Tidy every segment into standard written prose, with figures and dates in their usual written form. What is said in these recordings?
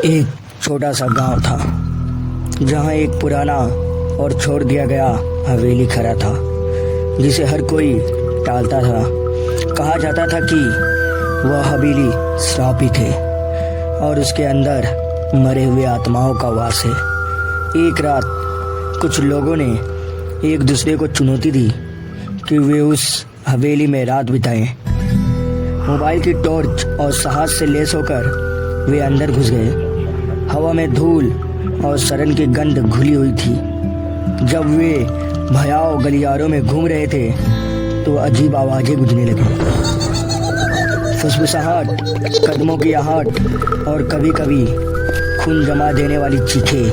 एक छोटा सा गांव था जहां एक पुराना और छोड़ दिया गया हवेली खड़ा था जिसे हर कोई टालता था। कहा जाता था कि वह हवेली श्रापित है और उसके अंदर मरे हुए आत्माओं का वास है। एक रात कुछ लोगों ने एक दूसरे को चुनौती दी कि वे उस हवेली में रात बिताएं। मोबाइल की टॉर्च और साहस से लैस होकर वे अंदर घुस गए। हवा में धूल और सड़न की गंध घुली हुई थी। जब वे भयाव गलियारों में घूम रहे थे तो अजीब आवाजें गूंजने लगी। फुसफुसाहट, कदमों की आहट और कभी कभी खून जमा देने वाली चीखें।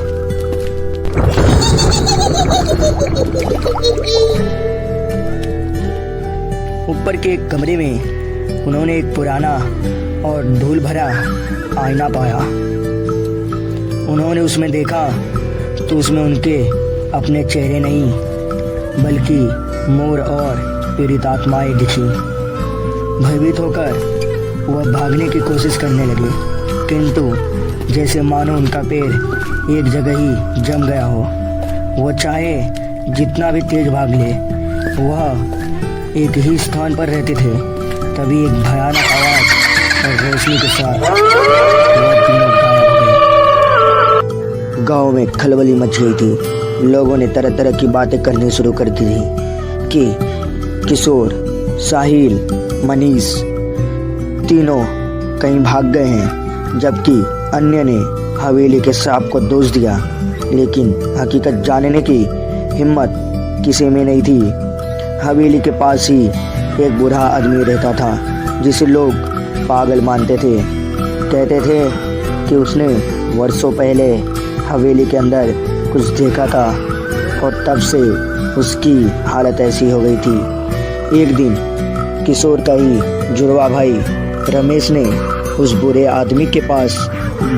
ऊपर के एक कमरे में उन्होंने एक पुराना और धूल भरा आईना पाया। उन्होंने उसमें देखा तो उसमें उनके अपने चेहरे नहीं बल्कि मोर और पीड़ित आत्माएं दिखी। भयभीत होकर वह भागने की कोशिश करने लगे, किंतु जैसे मानो उनका पैर एक जगह ही जम गया हो। वो चाहे जितना भी तेज भाग ले, वह एक ही स्थान पर रहते थे। तभी एक भयानक आवाज और रोशनी के साथ वह तीनों गायब हो गए। गांव में खलबली मच गई थी। लोगों ने तरह तरह की बातें करनी शुरू कर दी थी कि किशोर, साहिल, मनीष तीनों कहीं भाग गए हैं, जबकि अन्य ने हवेली के सांप को दोष दिया। लेकिन हकीकत जानने की हिम्मत किसी में नहीं थी। हवेली के पास ही एक बूढ़ा आदमी रहता था जिसे लोग पागल मानते थे। कहते थे कि उसने वर्षों पहले हवेली के अंदर कुछ देखा था और तब से उसकी हालत ऐसी हो गई थी। एक दिन किशोर का ही जुड़वा भाई रमेश ने उस बुरे आदमी के पास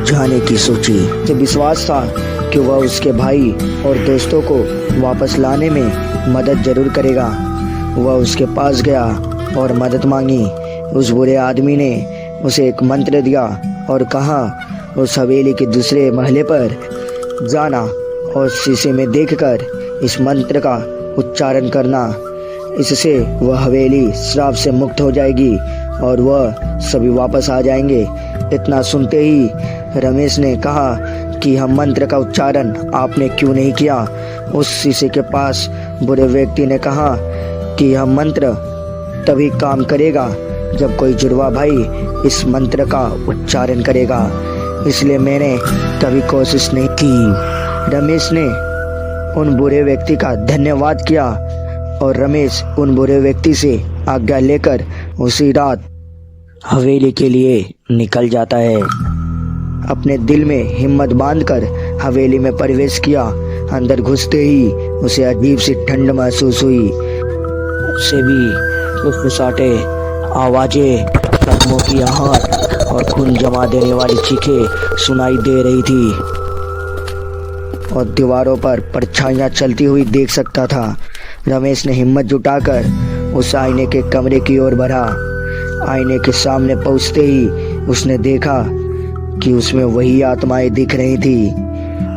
जाने की सोची। उसे विश्वास था कि वह उसके भाई और दोस्तों को वापस लाने में मदद जरूर करेगा। वह उसके पास गया और मदद मांगी। उस बुरे आदमी ने उसे एक मंत्र दिया और कहा उस हवेली के दूसरे महले पर जाना और शीशे में देखकर इस मंत्र का उच्चारण करना। इससे वह हवेली श्राप से मुक्त हो जाएगी और वह सभी वापस आ जाएंगे। इतना सुनते ही रमेश ने कहा कि हम मंत्र का उच्चारण आपने क्यों नहीं किया। उस शीशे के पास बुरे व्यक्ति ने कहा कि यह मंत्र तभी काम करेगा जब कोई जुड़वा भाई इस मंत्र का उच्चारण करेगा, इसलिए मैंने कभी कोशिश नहीं की। रमेश ने उन बुरे व्यक्ति का धन्यवाद किया और रमेश उन बुरे व्यक्ति से आज्ञा लेकर उसी रात हवेली के लिए निकल जाता है। अपने दिल में हिम्मत बांधकर हवेली में प्रवेश किया। अंदर घुसते ही उसे अजीब सी ठंड महसूस हुई। उसे भी फुसफुसाहटे, आवाजें, कदमों की आहट और खून जमा देने वाली चीखें सुनाई दे रही थी और दीवारों पर परछाइयां चलती हुई देख सकता था। रमेश ने हिम्मत जुटाकर उस आईने के कमरे की ओर बढ़ा। आईने के सामने पहुंचते ही उसने देखा कि उसमें वही आत्माएं दिख रही थी,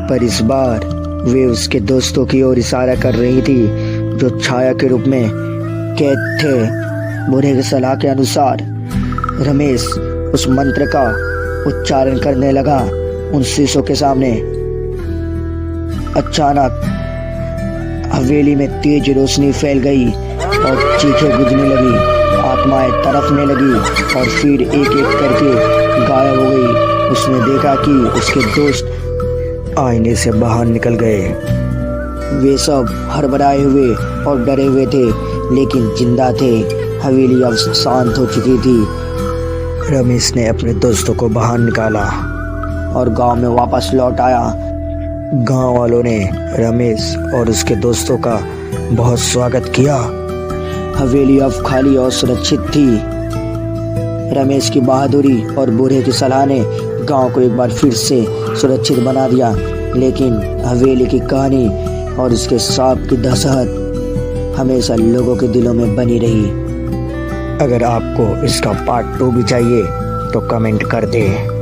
पर इस बार वे उसके दोस्तों की ओर इशारा कर रही थी जो छाया के रूप में कैद थे। बूढ़े की सलाह के अनुसार रमेश उस मंत्र का उच्चारण करने लगा। उन शीशों के सामने अचानक हवेली में तेज रोशनी फैल गई और चीखें गूंजने लगी। आत्माएं तड़पने लगी और फिर एक एक करके गायब हो गई। उसने देखा कि उसके दोस्त आईने से बाहर निकल गए। वे सब हड़बड़ाए हुए और डरे हुए थे, लेकिन जिंदा थे। हवेली अब शांत हो चुकी थी। रमेश ने अपने दोस्तों को बाहर निकाला और गांव में वापस लौट आया। गांव वालों ने रमेश और उसके दोस्तों का बहुत स्वागत किया। हवेली अब खाली और सुरक्षित थी। रमेश की बहादुरी और बूढ़े की सलाह ने गांव को एक बार फिर से सुरक्षित बना दिया। लेकिन हवेली की कहानी और उसके सांप की दहशत हमेशा लोगों के दिलों में बनी रही। अगर आपको इसका पार्ट 2 भी चाहिए तो कमेंट कर दें।